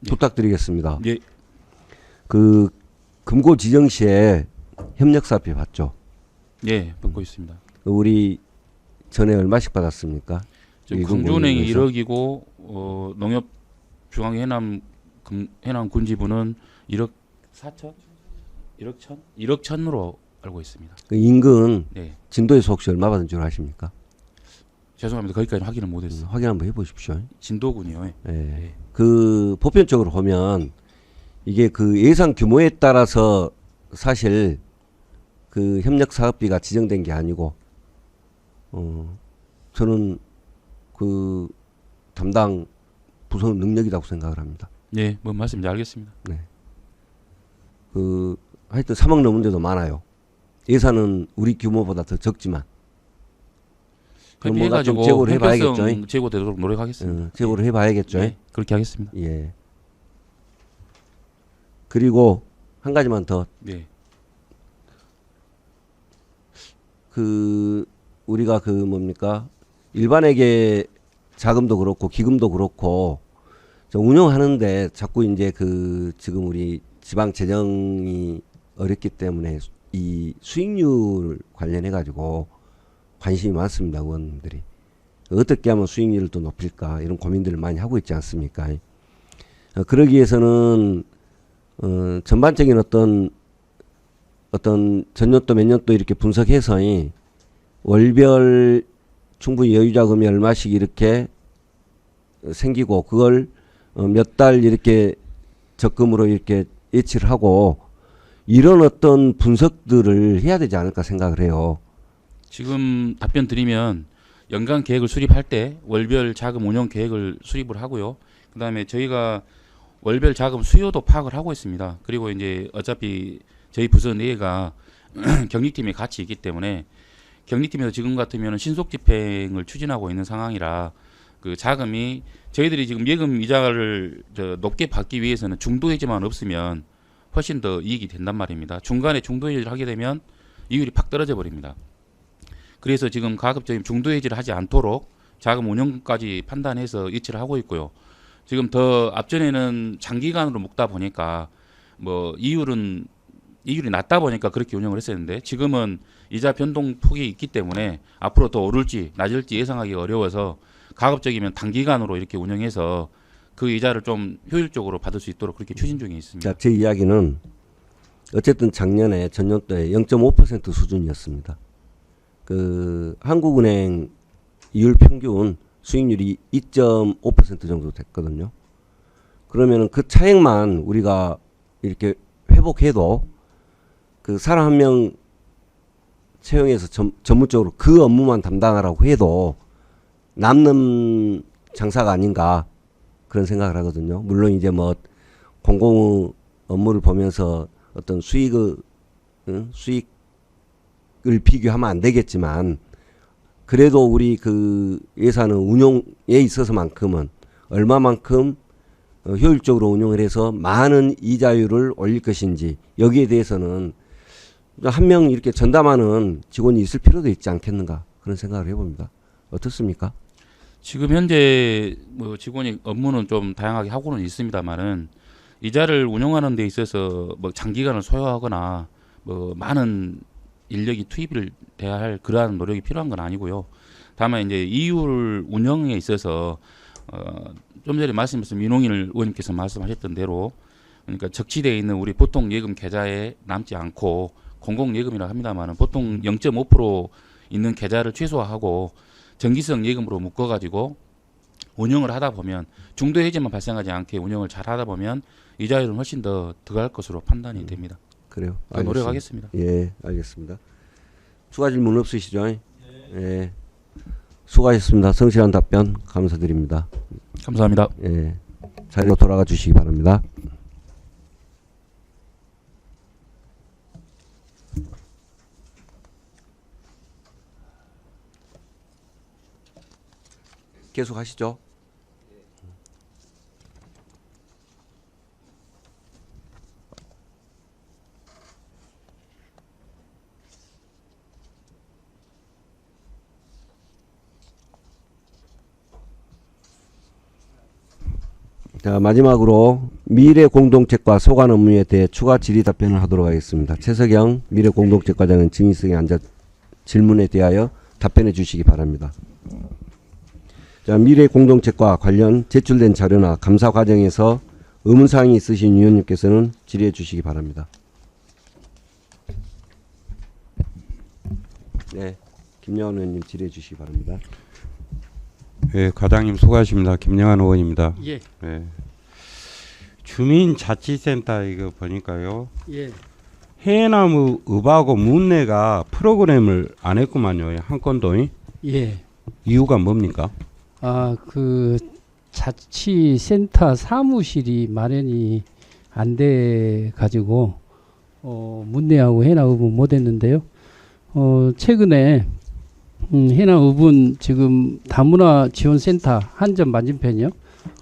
부탁드리겠습니다. 예, 그 금고 지정 시에 협력사업비 받죠? 예, 받고 있습니다. 우리 전에 얼마씩 받았습니까? 지금 일금 광주은행이 모임에서. 1억이고 농협 중앙해남 해남 군지부는 1억 4천, 1억 천, 1억 천으로 알고 있습니다. 그 인근 네, 진도에서 혹시 얼마 받은 줄 아십니까? 죄송합니다. 거기까지 확인을 못했어요. 확인 한번 해보십시오. 진도군요. 예. 예. 그 보편적으로 보면 이게 그 예산 규모에 따라서 사실 그 협력 사업비가 지정된 게 아니고 저는 그 담당 부서 능력이라고 생각을 합니다. 예, 뭔 말씀인지 알겠습니다. 그 하여튼 3억 넘은 데도 많아요. 예산은 우리 규모보다 더 적지만 그럼 뭔가 좀 협의해가지고 제고를 해봐야겠죠. 형평성 제고되도록 노력하겠습니다. 제고를 해봐야겠죠. 예, 그렇게 하겠습니다. 예. 그리고 한 가지만 더 예, 그 우리가 그 뭡니까 일반에게 자금도 그렇고 기금도 그렇고 저 운영하는데 자꾸 이제 그 지금 우리 지방 재정이 어렵기 때문에 이 수익률 관련해 가지고 관심이 많습니다. 의원님들이 어떻게 하면 수익률을 또 높일까 이런 고민들을 많이 하고 있지 않습니까? 그러기 위해서는 전반적인 어떤 전년도 몇 년도 이렇게 분석해서 월별 충분히 여유자금이 얼마씩 이렇게 생기고 그걸 몇 달 이렇게 적금으로 이렇게 예치를 하고 이런 어떤 분석들을 해야 되지 않을까 생각을 해요. 지금 답변 드리면 연간 계획을 수립할 때 월별 자금 운영 계획을 수립을 하고요. 그다음에 저희가 월별 자금 수요도 파악을 하고 있습니다. 그리고 이제 어차피 저희 부서 내가 경리팀이 같이 있기 때문에 경리팀에서 지금 같으면 신속 집행을 추진하고 있는 상황이라 그 자금이 저희들이 지금 예금 이자를 높게 받기 위해서는 중도 해지만 없으면 훨씬 더 이익이 된단 말입니다. 중간에 중도 해지를 하게 되면 이율이 팍 떨어져 버립니다. 그래서 지금 가급적이면 중도 해지를 하지 않도록 자금 운영까지 판단해서 이치를 하고 있고요. 지금 더 앞전에는 장기간으로 묶다 보니까 뭐 이율이 낮다 보니까 그렇게 운영을 했었는데 지금은 이자 변동폭이 있기 때문에 앞으로 더 오를지 낮을지 예상하기 어려워서 가급적이면 단기간으로 이렇게 운영해서 그 이자를 좀 효율적으로 받을 수 있도록 그렇게 추진 중에 있습니다. 자, 제 이야기는 어쨌든 작년에 전년도에 0.5% 수준이었습니다. 그 한국은행 이율 평균 수익률이 2.5% 정도 됐거든요. 그러면은 그 차액만 우리가 이렇게 회복해도 그 사람 한 명 채용해서 전문적으로 그 업무만 담당하라고 해도 남는 장사가 아닌가 그런 생각을 하거든요. 물론 이제 뭐 공공 업무를 보면서 어떤 수익을 비교하면 안 되겠지만 그래도 우리 그 예산은 운용에 있어서만큼은 얼마만큼 효율적으로 운용을 해서 많은 이자율을 올릴 것인지 여기에 대해서는 한 명 이렇게 전담하는 직원이 있을 필요도 있지 않겠는가 그런 생각을 해봅니다. 어떻습니까? 지금 현재 뭐 직원이 업무는 좀 다양하게 하고는 있습니다만은 이자를 운영하는 데 있어서 뭐 장기간을 소요하거나 뭐 많은 인력이 투입을 돼야 할 그러한 노력이 필요한 건 아니고요. 다만 이제 이율 운영에 있어서 좀 전에 말씀하신 민홍일 의원님께서 말씀하셨던 대로 그러니까 적치되어 있는 우리 보통 예금 계좌에 남지 않고 공공예금이라고 합니다만은 보통 0.5% 있는 계좌를 최소화하고 정기성 예금으로 묶어가지고 운영을 하다 보면 중도 해지만 발생하지 않게 운영을 잘 하다 보면 이자율은 훨씬 더 덜할 것으로 판단이 됩니다. 그래요. 더 노력하겠습니다. 예, 알겠습니다. 추가 질문 없으시죠? 예. 수고하셨습니다. 성실한 답변 감사드립니다. 감사합니다. 예. 자리로 돌아가 주시기 바랍니다. 계속 하시죠. 자, 마지막으로 미래 공동체과 소관 업무에 대해 추가 질의 답변을 하도록 하겠습니다. 최석영 미래 공동체과장은 증인석에 앉아 질문에 대하여 답변해 주시기 바랍니다. 자, 미래 공동체과 관련 제출된 자료나 감사 과정에서 의문사항이 있으신 위원님께서는 질의해 주시기 바랍니다. 네, 김영환 의원님 질의해 주시기 바랍니다. 예, 과장님 수고하십니다. 김영환 의원입니다. 예, 예. 주민자치센터 이거 보니까요. 예. 해남 읍하고 문내가 프로그램을 안 했구만요. 한 건도. 예. 이유가 뭡니까? 그 자치센터 사무실이 마련이 안 돼 가지고 문내하고 해남읍은 못 했는데요. 최근에 해남읍은 지금 다문화 지원센터 한전 맞은편이요.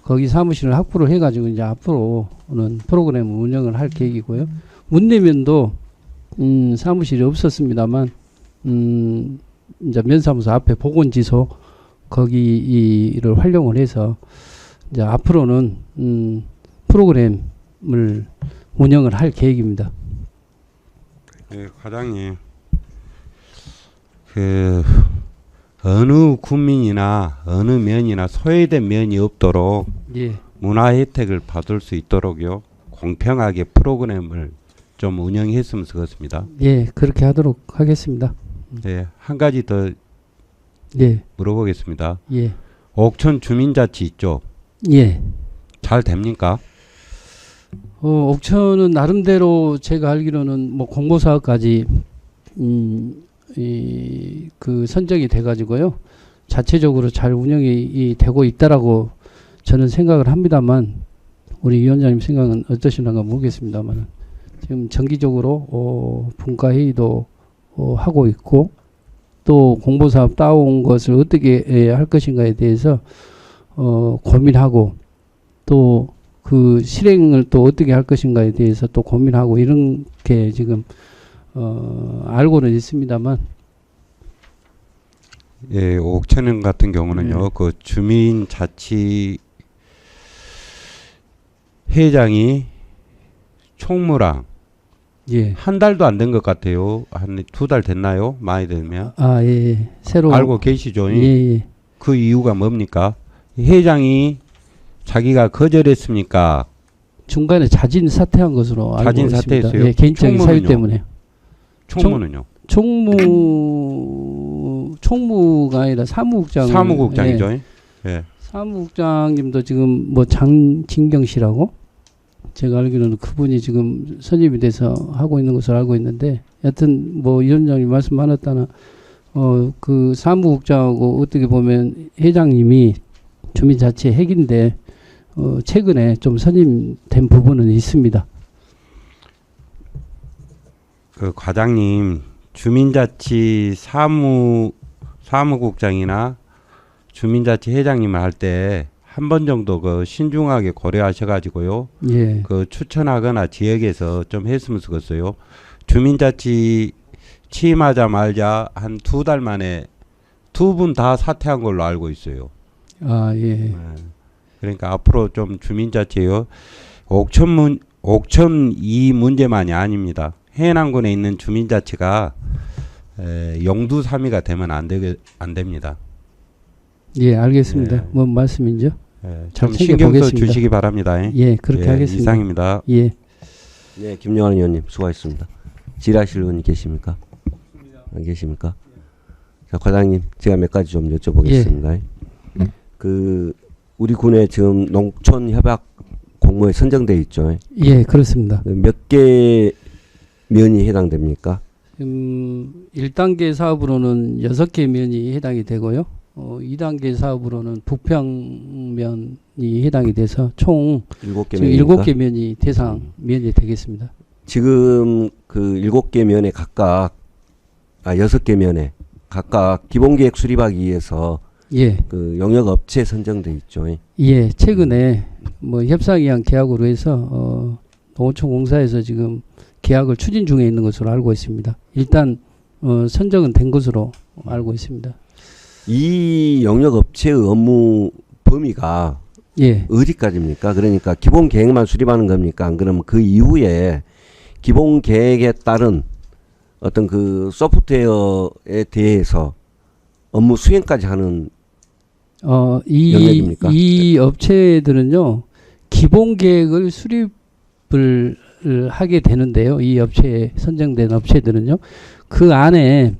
거기 사무실을 확보를 해가지고 이제 앞으로는 프로그램 운영을 할 계획이고요. 문내면도 사무실이 없었습니다만 이제 면사무소 앞에 보건지소 거기를 활용을 해서 이제 앞으로는 프로그램을 운영을 할 계획입니다. 예, 과장님. 그 어느 군민이나 어느 면이나 소외된 면이 없도록 예, 문화 혜택을 받을 수 있도록요. 공평하게 프로그램을 좀 운영했으면 좋겠습니다. 예, 그렇게 하도록 하겠습니다. 예, 한 가지 더 예, 물어보겠습니다. 예, 옥천 주민자치 있죠? 예. 잘 됩니까? 옥천은 나름대로 제가 알기로는 뭐 공모사업까지 그 선정이 돼가지고요. 자체적으로 잘 운영이 되고 있다라고 저는 생각을 합니다만 우리 위원장님 생각은 어떠신가 모르겠습니다만 지금 정기적으로 분과회의도 하고 있고 또 공보사업 따온 것을 어떻게 할 것인가에 대해서 고민하고 또 그 실행을 또 어떻게 할 것인가에 대해서 또 고민하고 이런 게 지금 알고는 있습니다만 예, 옥천은 같은 경우는요. 그 주민자치 회장이 총무랑 예. 한 달도 안 된 것 같아요. 한 2달 됐나요? 많이 되면. 예. 새로 알고 계시죠? 예. 그 이유가 뭡니까? 회장이 자기가 거절했습니까? 중간에 자진 사퇴한 것으로 알고 자진 있습니다. 사퇴했어요? 예, 개인적인 사유 총무는요? 때문에. 총무는요? 총무가 아니라 사무국장. 사무국장이죠. 예. 예. 사무국장님도 지금 뭐 장진경 씨라고 제가 알기로는 그분이 지금 선임이 돼서 하고 있는 것으로 알고 있는데 여튼 뭐 위원장님 말씀 많았다나 그 사무국장하고 어떻게 보면 회장님이 주민자치 핵인데 최근에 좀 선임된 부분은 있습니다. 그 과장님 주민자치 사무국장이나 주민자치 회장님을 할 때 한 번 정도 그 신중하게 고려하셔가지고요. 예. 그 추천하거나 지역에서 좀 했으면 좋겠어요. 주민자치 취임하자마자 한 2달 만에 2분 다 사퇴한 걸로 알고 있어요. 예. 그러니까 앞으로 좀 주민자치요. 옥천 이 문제만이 아닙니다. 해남군에 있는 주민자치가 영두삼이가 되면 안 됩니다. 예, 알겠습니다. 예. 뭔 말씀인죠? 잘 좀 신경 써 챙겨보겠습니다. 주시기 바랍니다. 예, 그렇게 하겠습니다. 이상입니다. 예. 네, 김영환 의원님 수고하셨습니다. 질의하실 의원 계십니까? 안 계십니까? 자, 과장님 제가 몇 가지 좀 여쭤보겠습니다. 그 우리 군에 지금 농촌 협약 공모에 선정돼 있죠. 예, 그렇습니다. 몇 개 면이 해당됩니까? 1단계 사업으로는 6개 면이 해당이 되고요. 2단계 사업으로는 부평면이 해당이 돼서 총 7개 지금 면입니까? 7개 면이 대상 면이 되겠습니다. 지금 그 7개 면에 각각 6개 면에 각각 기본계획 수립하기 위해서 예. 그 영역 업체 선정돼 있죠. 예, 최근에 뭐 협상위한 계약으로 해서 농어촌공사에서 지금 계약을 추진 중에 있는 것으로 알고 있습니다. 일단 선정은 된 것으로 알고 있습니다. 이 영역 업체의 업무 범위가 예. 어디까지입니까? 그러니까 기본 계획만 수립하는 겁니까? 안 그러면 그 이후에 기본 계획에 따른 어떤 그 소프트웨어에 대해서 업무 수행까지 하는 영역입니까? 이 업체들은요, 기본 계획을 수립을 하게 되는데요. 이 업체에 선정된 업체들은요, 그 안에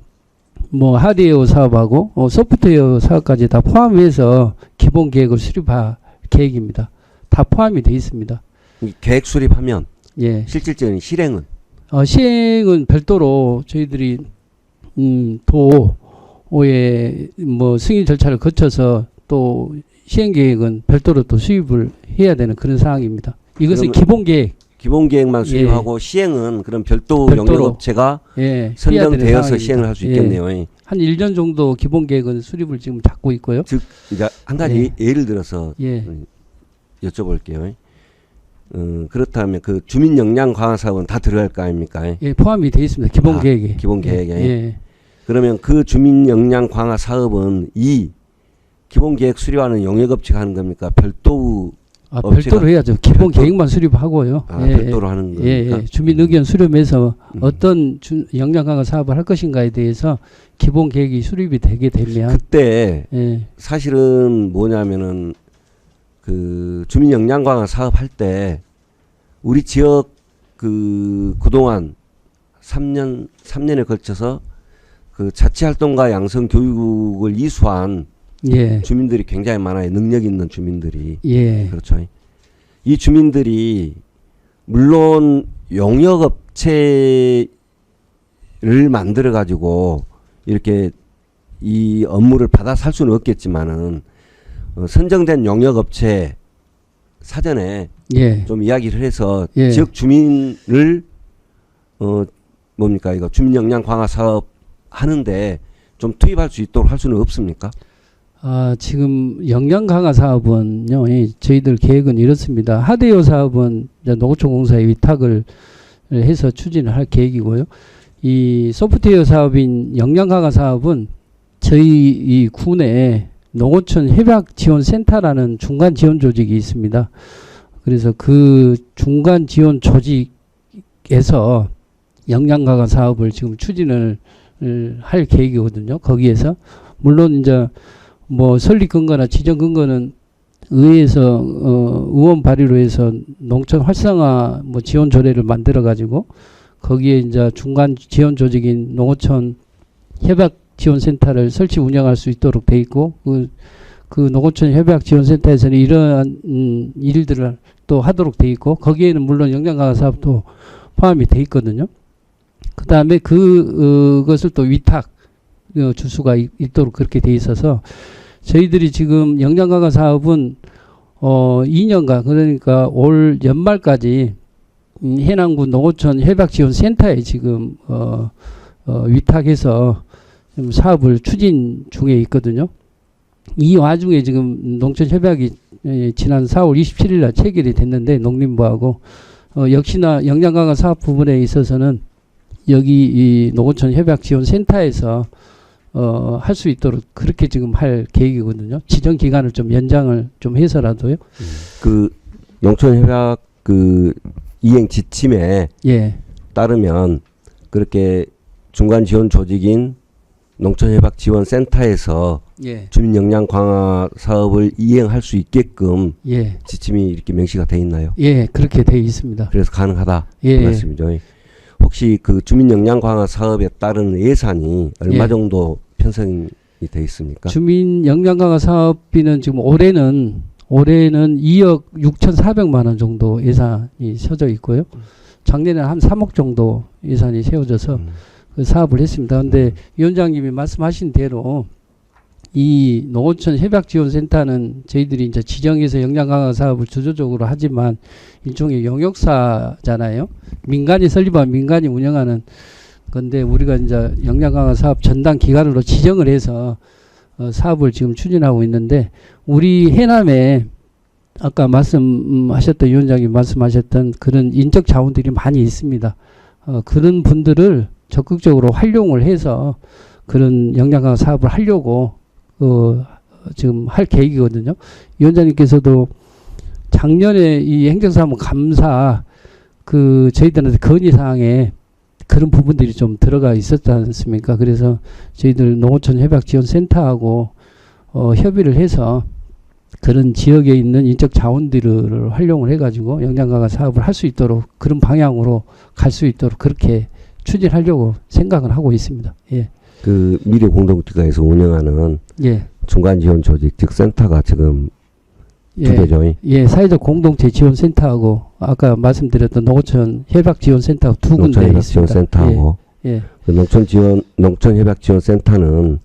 뭐 하드웨어 사업하고 소프트웨어 사업까지 다 포함해서 기본 계획을 수립할 계획입니다. 다 포함이 돼 있습니다. 이 계획 수립하면 예. 실질적인 실행은 시행은 별도로 저희들이 도의 뭐 승인 절차를 거쳐서 또 시행 계획은 별도로 또 수립을 해야 되는 그런 상황입니다. 이것은 기본 계획. 기본 계획만 수립하고 시행은 그럼 별도 별도로. 영역 업체가 예, 선정되어서 시행을 할 수 있겠네요. 한 1년 정도 기본 계획은 수립을 지금 잡고 있고요. 즉 이제 한 가지 예를 들어서 예. 여쭤볼게요. 그렇다면 그 주민 역량 강화 사업은 다 들어갈 거 아닙니까? 예, 포함이 되어 있습니다. 기본 계획에. 기본 계획에. 예. 그러면 그 주민 역량 강화 사업은 이 기본 계획 수립하는 영역 업체가 하는 겁니까? 별도 별도로 해야죠. 기본 계획만 수립하고요. 별도로 하는 겁니까? 예. 주민 의견 수렴해서 어떤 역량 강화 사업을 할 것인가에 대해서 기본 계획이 수립이 되게 되면 그때 예. 사실은 뭐냐면은 그 주민 역량 강화 사업 할 때 우리 지역 그동안 3년에 걸쳐서 그 자치 활동과 양성 교육을 이수한 예. 주민들이 굉장히 많아요. 능력 있는 주민들이. 예. 그렇죠. 이 주민들이 물론 영역 업체를 만들어 가지고 이렇게 이 업무를 받아 살 수는 없겠지만은 선정된 영역 업체 사전에 예. 좀 이야기를 해서 예. 지역 주민을 뭡니까 이거 주민 역량 강화 사업 하는데 좀 투입할 수 있도록 할 수는 없습니까? 지금 역량 강화 사업은요, 저희들 계획은 이렇습니다. 하대요 사업은 이제 농어촌공사에 위탁을 해서 추진을 할 계획이고요. 이 소프트웨어 사업인 역량 강화 사업은 저희 이 군에 농어촌 협약 지원 센터라는 중간 지원 조직이 있습니다. 그래서 그 중간 지원 조직에서 역량 강화 사업을 지금 추진을 할 계획이거든요. 거기에서 물론 이제 뭐 설립 근거나 지정 근거는 의회에서 의원 발의로 해서 농촌 활성화 뭐 지원 조례를 만들어 가지고 거기에 이제 중간 지원 조직인 농어촌 협약 지원 센터를 설치 운영할 수 있도록 돼 있고 그 농어촌 협약 지원 센터에서는 이러한 일들을 또 하도록 돼 있고 거기에는 물론 역량 강화 사업도 포함이 돼 있거든요. 그다음에 그것을 또 위탁 줄 수가 있도록 그렇게 돼 있어서 저희들이 지금 역량 강화 사업은 2년간 그러니까 올 연말까지 해남군 농어촌 협약 지원 센터에 지금 위탁해서 사업을 추진 중에 있거든요. 이 와중에 지금 농촌 협약이 지난 4월 27일 날 체결이 됐는데 농림부하고 역시나 역량 강화 사업 부분에 있어서는 여기 이 농어촌 협약 지원 센터에서 할 수 있도록 그렇게 지금 할 계획이거든요. 지정 기간을 좀 연장을 좀 해서라도요. 그 농촌협약 그 이행 지침에 예. 따르면 그렇게 중간 지원 조직인 농촌협약 지원센터에서 예. 주민 역량 강화 사업을 이행할 수 있게끔 예. 지침이 이렇게 명시가 돼 있나요? 예. 그렇게 돼 있습니다. 그래서 가능하다 예. 그 말씀이죠. 혹시 그 주민 역량 강화 사업에 따른 예산이 얼마 예. 정도 편성이 돼 있습니까? 주민 역량 강화 사업비는 지금 올해는 2억 6,400만 원 정도 예산이 세워져 있고요. 작년에는 한 3억 정도 예산이 세워져서 그 사업을 했습니다. 그런데 위원장님이 말씀하신 대로 이 농어촌 협약지원센터는 저희들이 이제 지정해서 역량 강화 사업을 주도적으로 하지만 일종의 용역사잖아요. 민간이 설립한 민간이 운영하는 건데 우리가 이제 역량 강화 사업 전담 기관으로 지정을 해서 사업을 지금 추진하고 있는데 우리 해남에 아까 말씀하셨던 위원장님 말씀하셨던 그런 인적 자원들이 많이 있습니다. 그런 분들을 적극적으로 활용을 해서 그런 역량 강화 사업을 하려고 지금 할 계획이거든요. 위원장님께서도 작년에 이 행정사무 감사 그 저희들한테 건의사항에 그런 부분들이 좀 들어가 있었지 않습니까? 그래서 저희들 농어촌 협약지원센터하고 협의를 해서 그런 지역에 있는 인적 자원들을 활용을 해가지고 역량 강화 사업을 할 수 있도록 그런 방향으로 갈 수 있도록 그렇게 추진하려고 생각을 하고 있습니다. 예. 그 미래 공동체에서 운영하는 예. 중간 지원 조직 즉 센터가 지금 두 예. 개죠. 예, 사회적 공동체 지원센터하고 아까 말씀드렸던 농어촌 협약지원센터 두 군데 농촌 협약 있습니다. 지원센터하고 예. 그 농촌 협약 지원센터는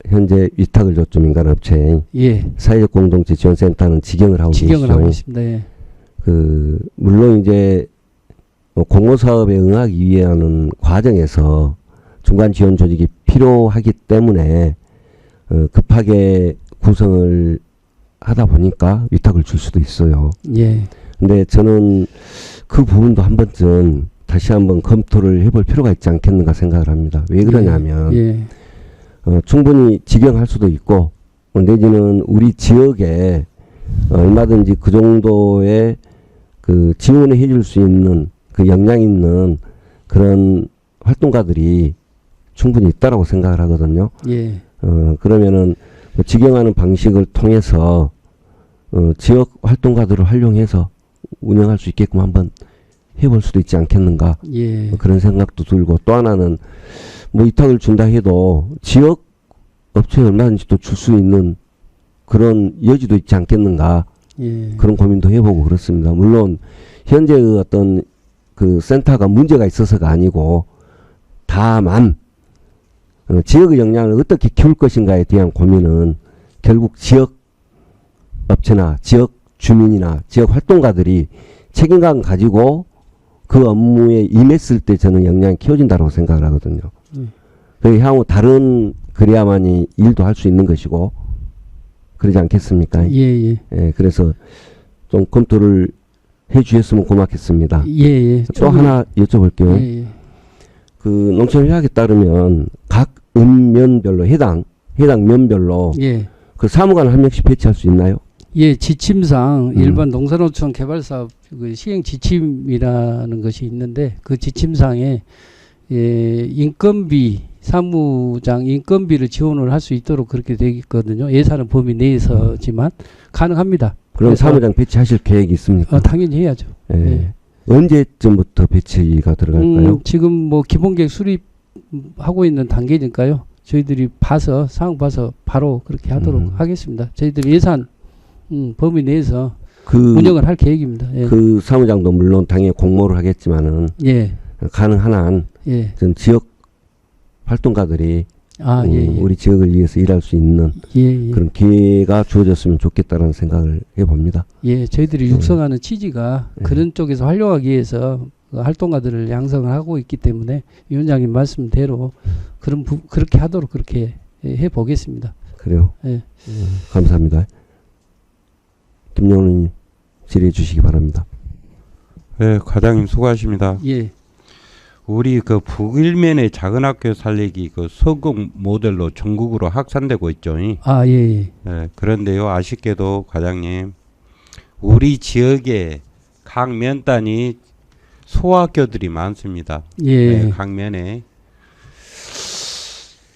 현재 위탁을 줬죠 민간업체에. 예. 사회적 공동체 지원센터는 직영을 하고 직영을 계시죠. 하고 있습니다. 예. 그 물론 이제 공모 사업에 응하기 위한 과정에서 중간 지원 조직이 필요하기 때문에 급하게 구성을 하다 보니까 위탁을 줄 수도 있어요. 예. 근데 저는 그 부분도 한 번쯤 다시 한번 검토를 해볼 필요가 있지 않겠는가 생각을 합니다. 왜 그러냐면 예. 충분히 직영할 수도 있고 내지는 우리 지역에 얼마든지 그 정도의 그 지원을 해줄 수 있는 그 역량 있는 그런 활동가들이 충분히 있다라고 생각을 하거든요. 예. 그러면은 직영하는 방식을 통해서 지역 활동가들을 활용해서 운영할 수 있게끔 한번 해볼 수도 있지 않겠는가. 예. 그런 생각도 들고 또 하나는 뭐 위탁을 준다 해도 지역 업체에 얼마든지 또 줄 수 있는 그런 여지도 있지 않겠는가. 예. 그런 고민도 해보고 그렇습니다. 물론 현재 그 어떤 그 센터가 문제가 있어서가 아니고 다만 지역의 역량을 어떻게 키울 것인가에 대한 고민은 결국 지역 업체나 지역 주민이나 지역 활동가들이 책임감 가지고 그 업무에 임했을 때 저는 역량이 키워진다고 생각을 하거든요. 그 향후 다른 그래야만이 일도 할 수 있는 것이고 그러지 않겠습니까? 예. 예, 그래서 좀 검토를 해 주셨으면 고맙겠습니다. 예. 또 하나 여쭤볼게요. 예. 그 농촌의학에 따르면 각 읍면별로 해당 면별로 예. 그 사무관 한 명씩 배치할 수 있나요? 예, 지침상 일반 농산어촌 개발사업 그 시행 지침이라는 것이 있는데 그 지침상에 인건비 사무장 인건비를 지원을 할 수 있도록 그렇게 되어 있거든요. 예산은 범위 내에서지만 가능합니다. 그럼 그래서 사무장 배치하실 계획이 있습니까? 당연히 해야죠. 예. 예. 언제쯤부터 배치가 들어갈까요? 지금 뭐 기본계획 수립하고 있는 단계니까요. 저희들이 봐서 상황 봐서 바로 그렇게 하도록 하겠습니다. 저희들이 예산 범위 내에서 그 운영을 할 계획입니다. 예. 그 사무장도 물론 당연히 공모를 하겠지만은 예. 가능한 한 예. 전 지역 활동가들이 예. 우리 지역을 위해서 일할 수 있는 예. 그런 기회가 주어졌으면 좋겠다는 생각을 해봅니다. 예, 저희들이 육성하는 취지가 그런 쪽에서 활용하기 위해서 그 활동가들을 양성을 하고 있기 때문에 위원장님 말씀대로 그렇게 하도록 그렇게 해 보겠습니다. 그래요. 예. 감사합니다. 김영훈님 질의해 주시기 바랍니다. 네, 과장님 수고하십니다. 예. 우리 그 북일면의 작은 학교 살리기 그 서구 모델로 전국으로 확산되고 있죠. 예. 네, 그런데요, 아쉽게도 과장님, 우리 지역에 각 면단이 소학교들이 많습니다. 예. 네, 각 면에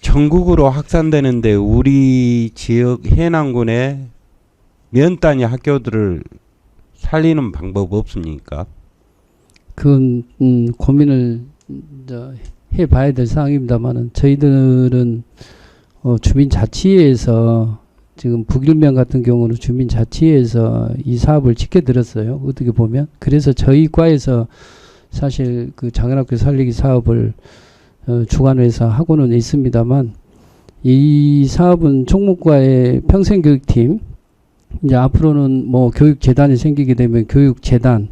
전국으로 확산되는데 우리 지역 해남군의 면 단위 학교들을 살리는 방법 없습니까? 그건 고민을 해봐야 될 사항입니다만은 저희들은 주민자치회에서 지금 북일면 같은 경우는 주민자치회에서 이 사업을 지켜들었어요. 어떻게 보면 그래서 저희 과에서 사실 그 작은학교 살리기 사업을 주관해서 하고는 있습니다만 이 사업은 총무과의 평생교육팀 이제 앞으로는 뭐 교육재단이 생기게 되면 교육재단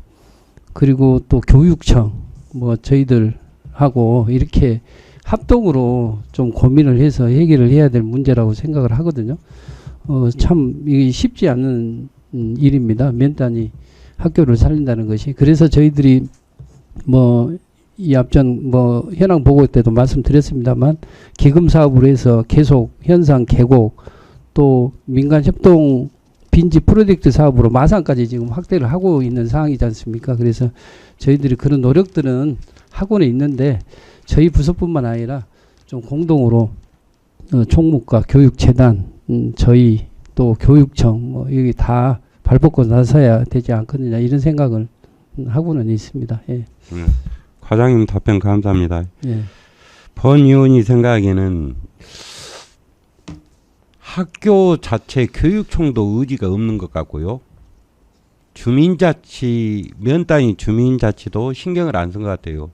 그리고 또 교육청 뭐 저희들하고 이렇게 합동으로 좀 고민을 해서 해결을 해야 될 문제라고 생각을 하거든요. 참 이게 쉽지 않은 일입니다. 면 단위 학교를 살린다는 것이. 그래서 저희들이 뭐 이 앞전 뭐 현황 보고 때도 말씀드렸습니다만 기금 사업으로 해서 계속 현상 계곡 또 민간 협동 빈지 프로젝트 사업으로 마산까지 지금 확대를 하고 있는 상황이지 않습니까? 그래서 저희들이 그런 노력들은 하고는 있는데 저희 부서뿐만 아니라 좀 공동으로 총무과 교육재단 저희 또 교육청 뭐 여기 다 발벗고 나서야 되지 않겠느냐 이런 생각을 하고는 있습니다. 예. 과장님 답변 감사합니다. 예. 본 의원이 생각에는 학교 자체 교육청도 의지가 없는 것 같고요. 주민자치 면 단위 주민자치도 신경을 안 쓴 것 같아요.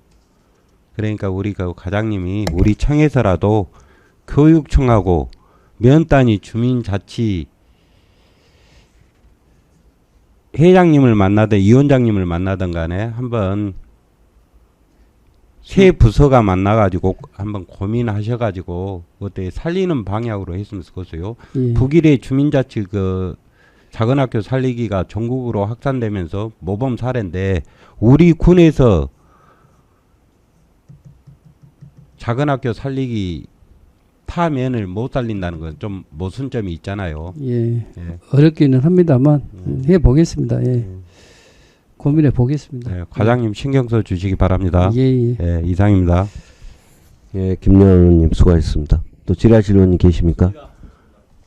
그러니까 우리가 과장님이 우리 청에서라도 교육청하고 면 단위 주민자치 회장님을 만나든 위원장님을 만나든 간에 한번 세 부서가 만나가지고 한번 고민하셔가지고 어때 살리는 방향으로 했으면 좋겠어요. 예. 북일의 주민자치 그 작은 학교 살리기가 전국으로 확산되면서 모범 사례인데 우리 군에서 작은 학교 살리기 타면을 못 살린다는 건 좀 모순점이 있잖아요. 예. 예. 어렵기는 합니다만 해 보겠습니다. 예. 고민해 보겠습니다. 네, 과장님 신경 써 주시기 바랍니다. 예. 예, 이상입니다. 예, 김영훈님 수고하셨습니다. 또 질의하실 의원님 계십니까?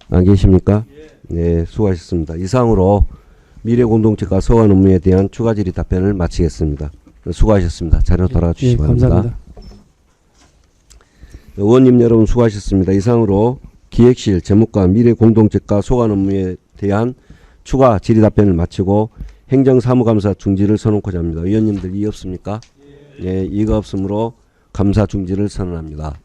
안 계십니까? 네, 수고하셨습니다. 이상으로 미래공동체과 소관 업무에 대한 추가 질의 답변을 마치겠습니다. 수고하셨습니다. 자료 돌아와 주시기 바랍니다. 감사합니다. 의원님 여러분 수고하셨습니다. 이상으로 기획실, 재무과, 미래공동체과 소관 업무에 대한 추가 질의 답변을 마치고 행정사무감사 중지를 선언하고자 합니다. 의원님들 이의 없습니까? 예, 이의가 없으므로 감사 중지를 선언합니다.